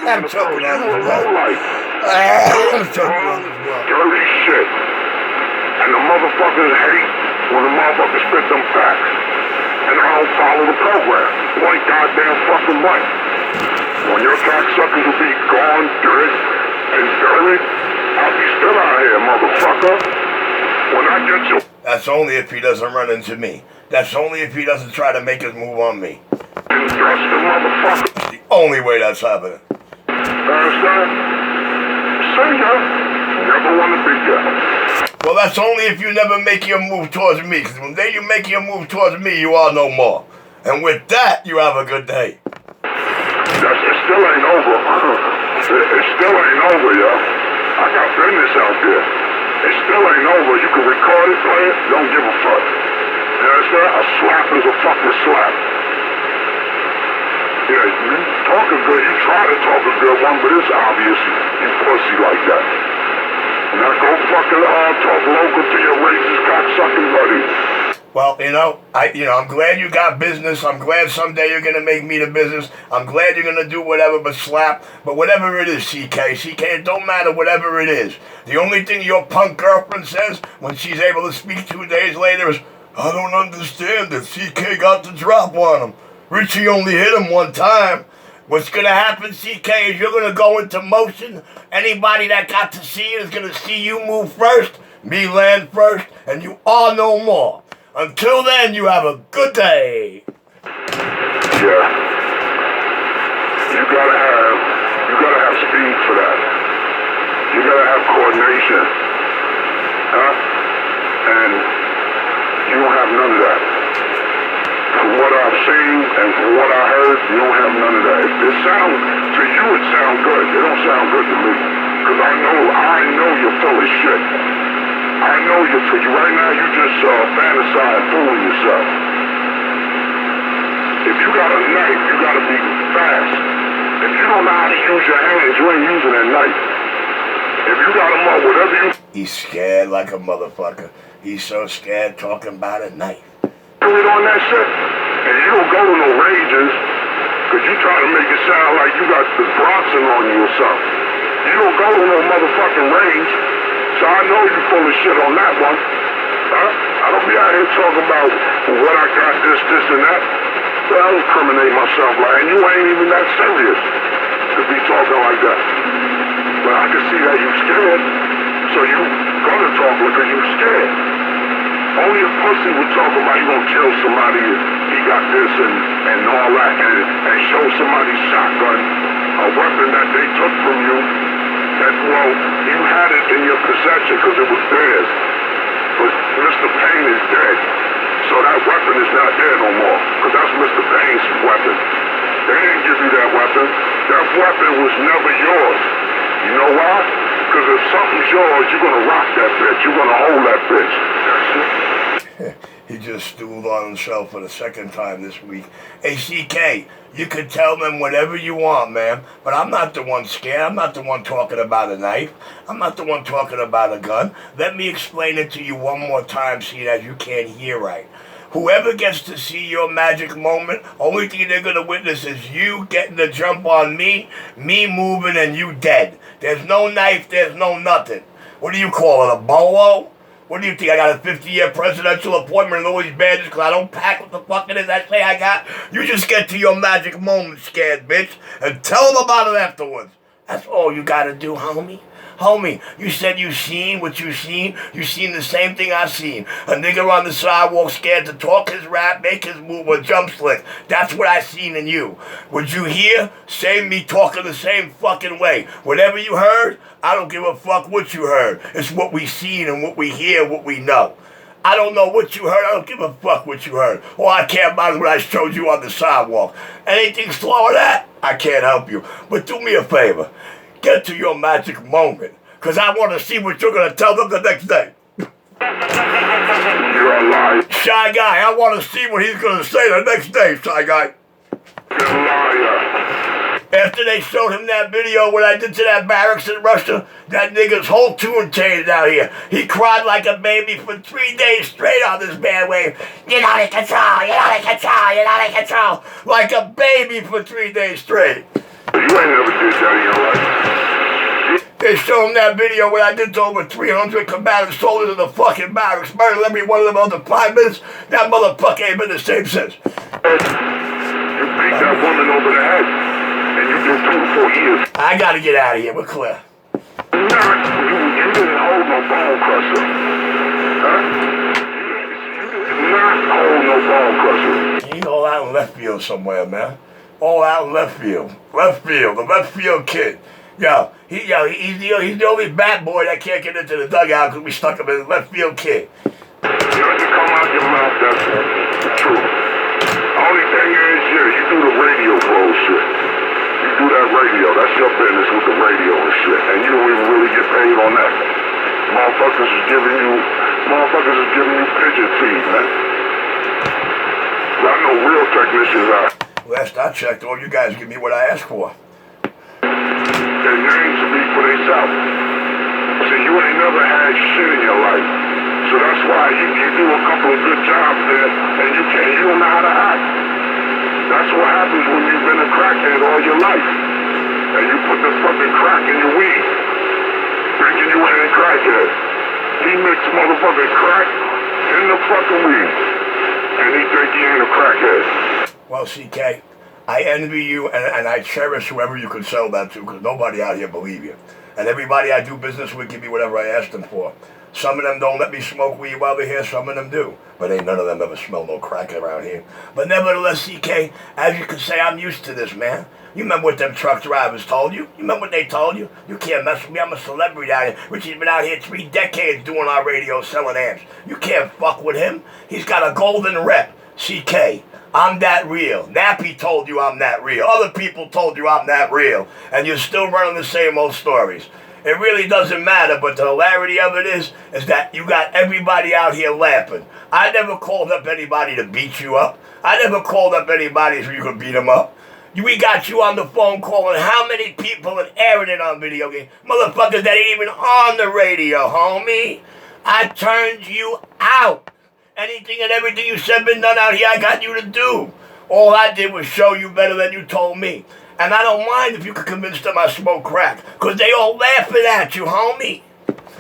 I'm choking on this low life. I'm choking on this one. Dirty shit. And the motherfuckers hate when the motherfuckers spit them facts. And I don't follow the program. One goddamn fucking bite. When your cocksuckers will be gone, dirt, and dirty, I'll be still out here, motherfucker. When I get you... That's only if he doesn't run into me. That's only if he doesn't try to make his move on me. And dust the motherfucker. It's the only way that's happening. Understand? See ya. Never want to be ya. Well, that's only if you never make your move towards me. Because when day you make your move towards me, you are no more. And with that, you have a good day. It still ain't over. It still ain't over, yo. I got business out there. It still ain't over. You can record it, play it, don't give a fuck. You understand? A slap is a fucking slap. Yeah, you talking good. You try to talk a good one, but it's obvious you pussy like that. Now go fucking talk local to your racist cocksucking buddy. Well, I'm glad you got business. I'm glad someday you're going to make me the business. I'm glad you're going to do whatever but slap. But whatever it is, CK, it don't matter whatever it is. The only thing your punk girlfriend says when she's able to speak 2 days later is, I don't understand that CK got the drop on him. Richie only hit him one time. What's going to happen, CK, is you're going to go into motion. Anybody that got to see it is going to see you move first, me land first, and you are no more. Until then, you have a good day. Yeah. You gotta have speed for that. You gotta have coordination. And you don't have none of that. From what I've seen and from what I heard, you don't have none of that. To you it sounds good. It don't sound good to me. Because I know you're full of shit. I know you're for you right now. You just fantasize fooling yourself. If you got a knife, you gotta be fast. If you don't know how to use your hands, you ain't using that knife. If you got them up, whatever you... He's scared like a motherfucker. He's so scared talking about a knife. Do it on that shit, and you don't go to no rages, because you try to make it sound like you got the Bronson on you or something. You don't go to no motherfucking range. So I know you full of shit on that one. I don't be out here talking about what I got, this, and that. So I don't incriminate myself like, and you ain't even that serious to be talking like that. But I can see that you scared, so you gonna talk because you scared. Only a pussy would talk about you gonna kill somebody, he got this and all that, and show somebody's shotgun, a weapon that they took from you. That, well, you had it in your possession because it was theirs. But Mr. Payne is dead. So that weapon is not there no more. Because that's Mr. Payne's weapon. They didn't give you that weapon. That weapon was never yours. You know why? Because if something's yours, you're going to rock that bitch. You're going to hold that bitch. That's it. He just stooled on himself for the second time this week. Hey, CK, you can tell them whatever you want, man. But I'm not the one scared. I'm not the one talking about a knife. I'm not the one talking about a gun. Let me explain it to you one more time, seeing as you can't hear right. Whoever gets to see your magic moment, only thing they're going to witness is you getting the jump on me moving, and you dead. There's no knife, there's no nothing. What do you call it, a bolo? What do you think? I got a 50-year presidential appointment and all these badges because I don't pack what the fuck it is I say I got? You just get to your magic moment, scared bitch, and tell them about it afterwards. That's all you gotta do, homie. Homie, you said you seen what you seen. You seen the same thing I seen. A nigga on the sidewalk scared to talk his rap, make his move, or jump slick. That's what I seen in you. Would you hear? Same me talking the same fucking way. Whatever you heard, I don't give a fuck what you heard. It's what we seen and what we hear, what we know. I don't know what you heard. I don't give a fuck what you heard. All I care about is what I showed you on the sidewalk. Anything slower than that, I can't help you. But do me a favor. Get to your magic moment. Because I want to see what you're going to tell them the next day. You're a liar. Shy Guy, I want to see what he's going to say the next day, Shy Guy. You're a liar. After they showed him that video, what I did to that barracks in Russia, that nigga's whole tune changed out here. He cried like a baby for 3 days straight on this bandwave. You're not in control, you're not in control, you're not in control. Like a baby for 3 days straight. You ain't never did that in your life. They showed him that video when I did to over 300 combatant soldiers in the fucking barracks, murdered every one of them under 5 minutes. That motherfucker ain't been the same since. You beat that woman over the head. And you did 2 to 4 years. I gotta get out of here. We're clear. You didn't hold no bone crusher. Huh? You did not hold no bone crusher. He's all out in left field somewhere, man. All out in left field. Left field. The left field kid. He's the only bat boy that can't get into the dugout because we stuck him in the left field kid. You know, you come out your mouth, that's true. Only thing is, you do the radio bullshit. You do that radio, that's your business with the radio and shit. And you don't even really get paid on that. Motherfuckers is giving you pigeon feed, man. I know real technicians are. Last I checked, all you guys give me what I asked for. Their names speak for themselves. See, you ain't never had shit in your life. So that's why you do a couple of good jobs there, and you don't know how to act. That's what happens when you've been a crackhead all your life. And you put the fucking crack in your weed. Thinking you ain't a crackhead. He mixed motherfucking crack in the fucking weed. And he think he ain't a crackhead. Well, CK, I envy you and I cherish whoever you could sell that to because nobody out here believe you. And everybody I do business with give me whatever I ask them for. Some of them don't let me smoke weed while they're here, some of them do. But ain't none of them ever smell no crack around here. But nevertheless, CK, as you can say, I'm used to this, man. You remember what them truck drivers told you? You remember what they told you? You can't mess with me, I'm a celebrity out here. Richie's been out here 3 decades doing our radio, selling amps. You can't fuck with him. He's got a golden rep. CK, I'm that real. Nappy told you I'm that real. Other people told you I'm that real. And you're still running the same old stories. It really doesn't matter, but the hilarity of it is that you got everybody out here laughing. I never called up anybody to beat you up. I never called up anybody so you could beat them up. We got you on the phone calling how many people and airing it on video games. Motherfuckers that ain't even on the radio, homie. I turned you out. Anything and everything you said been done out here, I got you to do. All I did was show you better than you told me. And I don't mind if you could convince them I smoke crack, because they all laughing at you, homie.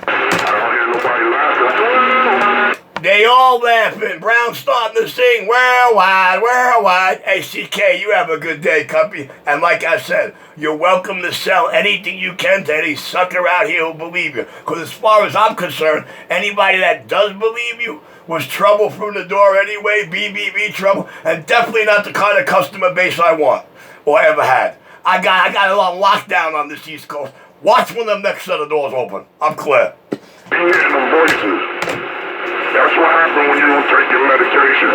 I don't hear nobody laughing. They all laughing. Brown's starting to sing, worldwide, worldwide. Hey, CK, you have a good day, Cuppy. And like I said, you're welcome to sell anything you can to any sucker out here who believe you. Because as far as I'm concerned, anybody that does believe you was trouble from the door anyway, BBB trouble, and definitely not the kind of customer base I want or ever had. I got it on lockdown on this East Coast. Watch when the next set of doors open. I'm clear. You hearing them voices. That's what happened when you don't take your medication.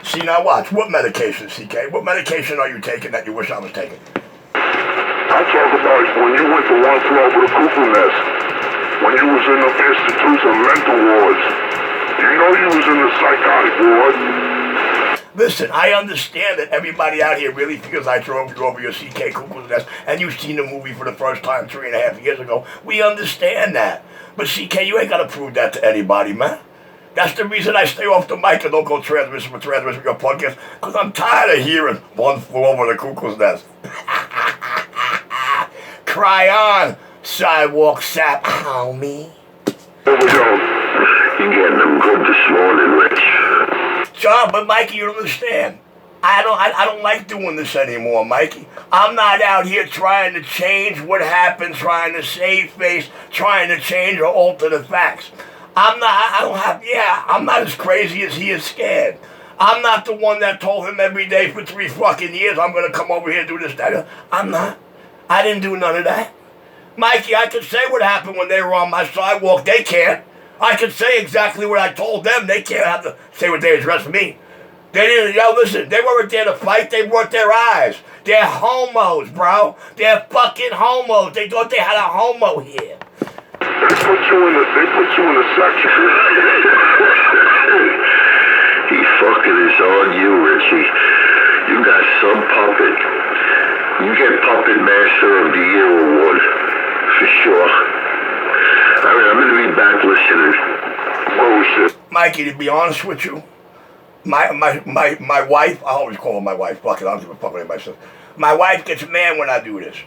See, now watch. What medication, CK? What medication are you taking that you wish I was taking? I talk about when you went to one floor with a cuckoo nest. When you was in the institutes of mental wards. You know you was in the psychotic ward. Listen, I understand that everybody out here really feels I drove you over your CK cuckoo's nest and you've seen the movie for the first time 3.5 years ago. We understand that. But CK, you ain't got to prove that to anybody, man. That's the reason I stay off the mic and don't go transmission with your podcast, because I'm tired of hearing one flew over the cuckoo's nest. Cry on, sidewalk sap, homie. Here we go. You're getting them good this morning, Rich. John, but Mikey, you don't understand. I don't like doing this anymore, Mikey. I'm not out here trying to change what happened, trying to save face, trying to change or alter the facts. I'm not as crazy as he is scared. I'm not the one that told him every day for 3 fucking years, I'm going to come over here and do this, that. I'm not. I didn't do none of that. Mikey, I can say what happened when they were on my sidewalk. They can't. I can say exactly what I told them. They can't have to say what they addressed me. They didn't, listen, they weren't there to fight. They brought their eyes. They're homos, bro. They're fucking homos. They thought they had a homo here. They put you in the section. He fucking is on you, Richie. You got some puppet. You get Puppet Master of the Year award, for sure. All right, I'm gonna be back listening. Oh shit. Mikey, to be honest with you, my wife, I always call her my wife. Fuck it, I don't give a fuck what anybody says. My wife gets mad when I do this.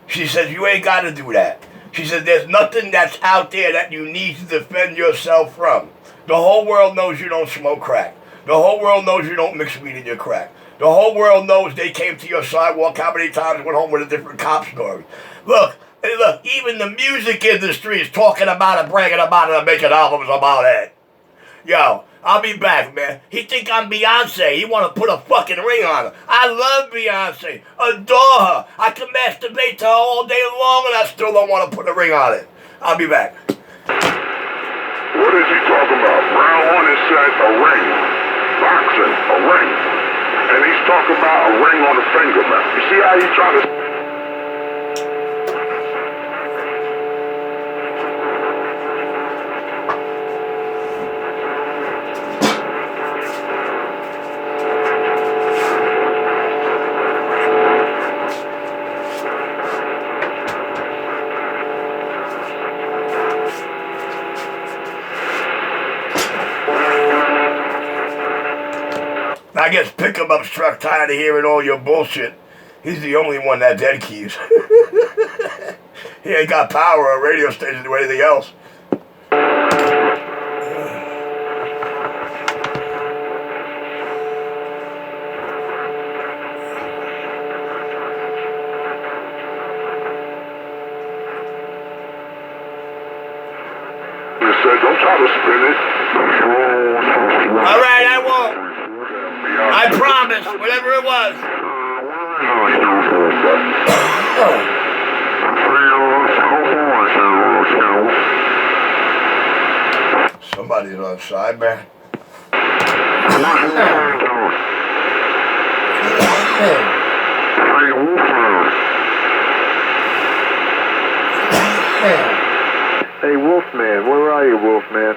She says, you ain't got to do that. She says, there's nothing that's out there that you need to defend yourself from. The whole world knows you don't smoke crack. The whole world knows you don't mix weed in your crack. The whole world knows they came to your sidewalk how many times went home with a different cop story. Look, even the music industry is talking about it, bragging about it, and making albums about it. Yo, I'll be back, man. He think I'm Beyonce. He want to put a fucking ring on her. I love Beyonce. Adore her. I can masturbate to her all day long, and I still don't want to put a ring on it. I'll be back. What is he talking about? Brown Hornet said a ring. Boxing, a ring. And he's talking about a ring on the finger, man. You see how he trying to... I guess Pick-em-Up's truck tired of hearing all your bullshit. He's the only one that dead keys. He ain't got power or a radio station to do anything else. He said, don't try to spin it. All right, I won't. I promise, whatever it was. Somebody's on side, man. Hey, Wolfman, where are you, Wolfman?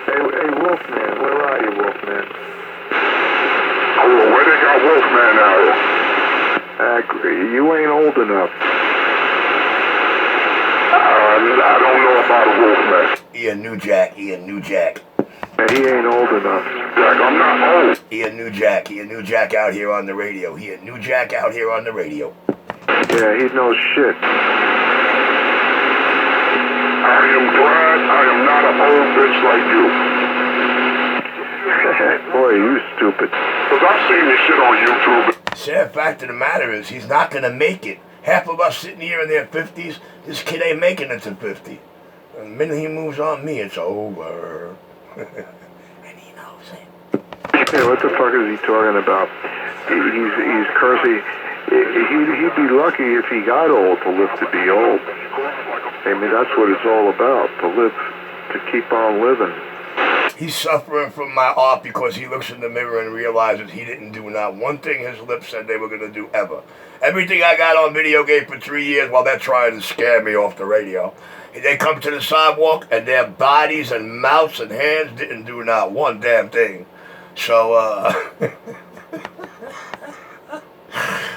Hey, Wolfman, where are you, Wolfman? Oh, where they got Wolfman out here? You ain't old enough. I don't know about a Wolfman. Ian New Jack. He ain't old enough. Jack, I'm not old. Ian New Jack out here on the radio. Yeah, he knows shit. I am glad I am not an old bitch like you. Boy, you stupid. Because I've seen this shit on YouTube. Sad fact of the matter is, he's not going to make it. Half of us sitting here in their 50s, this kid ain't making it to 50. And the minute he moves on me, it's over. And he knows it. Hey, what the fuck is he talking about? He's cursing. He'd be lucky if he got old to live to be old. I mean, that's what it's all about, to live, to keep on living. He's suffering from my art because he looks in the mirror and realizes he didn't do not one thing his lips said they were going to do ever. Everything I got on video game for 3 years while they're trying to scare me off the radio. They come to the sidewalk and their bodies and mouths and hands didn't do not one damn thing. So,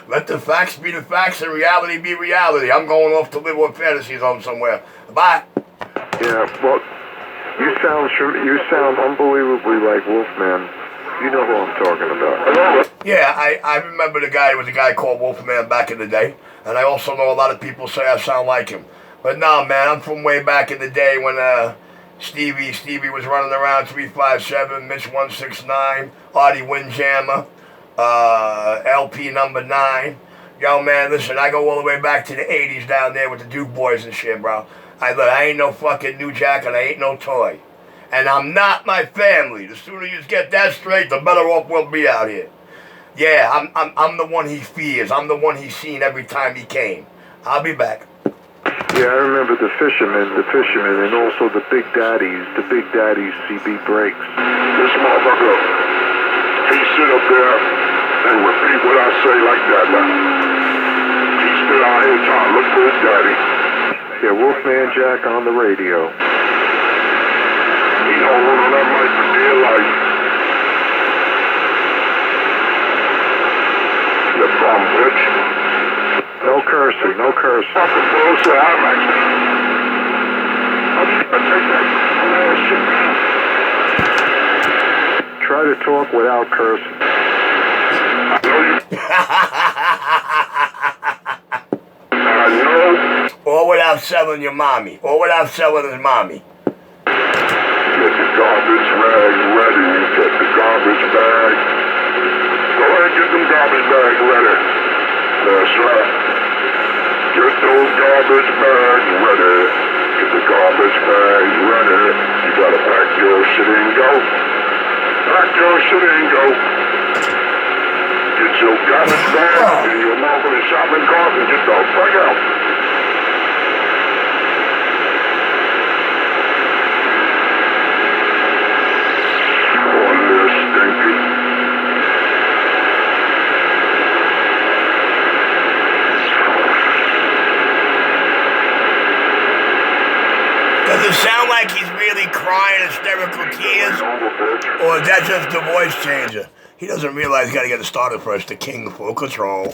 let the facts be the facts and reality be reality. I'm going off to live on fantasy zone somewhere. Bye. Yeah, well, you sound unbelievably like Wolfman. You know who I'm talking about. Yeah, I remember there was a guy called Wolfman back in the day. And I also know a lot of people say I sound like him. But no, man, I'm from way back in the day when Stevie was running around 357, Mitch 169, Artie Windjammer. LP number 9. Yo, man, listen, I go all the way back to the 80s down there with the Duke Boys and shit, bro. I ain't no fucking New Jack and I ain't no toy. And I'm not my family. The sooner you get that straight, the better off we'll be out here. Yeah, I'm the one he fears. I'm the one he's seen every time he came. I'll be back. Yeah, I remember the fishermen, and also the big daddies CB breaks. This motherfucker, he sit up there and repeat what I say like that now. He's still out here trying to look for his daddy. Yeah, Wolfman Jack on the radio. He holding on that mic for dear life. You bum bitch. No cursing, no cursing. Fucking bullshit, I'm actually. How do you take that ass shit down? Try to talk without cursing. I know. Or without selling your mommy. Or without selling his mommy. Get the garbage bag ready. Get the garbage bag. Go ahead and get them garbage bags ready. That's right. Get those garbage bags ready. Get the garbage bags ready. You gotta pack your shit and go. Pack your shit and go. Get your garbage bag and your motherfucking shopping cart and get the fuck out. Oh, little stinky. Does it sound like he's really crying hysterical tears? Or is that just the voice changer? He doesn't realize he's got to get it started first. The king, full control.